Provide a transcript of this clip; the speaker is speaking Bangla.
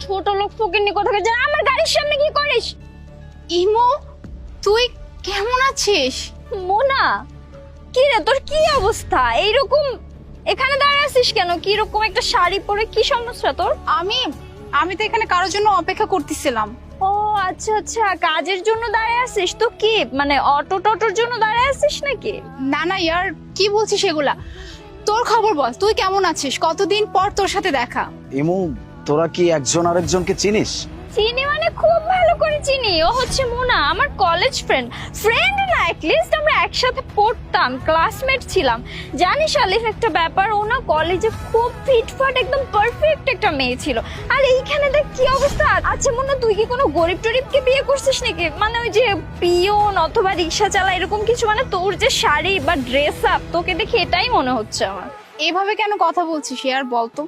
ছোট লোক ফকিন্নি কোথাকে যা, আমার গাড়ির সামনে কি করিস? ইমো, তুই কেমন আছিস? মোনা, কি রে তোর কি অবস্থা? এইরকম এখানে দাঁড়িয়ে আছিস কেন? কি রকম একটা শাড়ি পরে, কি সমস্যা তোর? আমি তো এখানে কারোর জন্য অপেক্ষা করতেছিলাম। ও আচ্ছা আচ্ছা, কাজের জন্য দাঁড়িয়ে আছিস তো? কি মানে অটো টটোর জন্য দাঁড়িয়ে আছিস নাকি? না না ইয়ার, কি বলছিস এগুলা? তোর খবর বল, তুই কেমন আছিস? কতদিন পর তোর সাথে দেখা। ইমু, তোরা কি একজন আরেকজনকে চিনিস? চিনি মানে খুব ভালো করে চিনি। ও হচ্ছে মোনা, আমার কলেজ ফ্রেন্ড না, অ্যাটলিস্ট আমরা একসাথে পড়তাম, ক্লাসমেট ছিলাম। জানিস আলিফ একটা ব্যাপার, ও না কলেজে খুব ফিটফাট একদম পারফেক্ট একটা মেয়ে ছিল। আর এইখানে দেখ কি অবস্থা। আচ্ছা মোনা, তুই কি কোনো গরিব টরিবকে বিয়ে করছিস নাকি? মানে ওই যে পিয়ন অথবা রিক্সা চালা এরকম কিছু? মানে তোর যে শাড়ি বা ড্রেস আপ, তোকে দেখে এটাই মনে হচ্ছে আমার। এভাবে কেন কথা বলছিস ইয়ার, বলতো?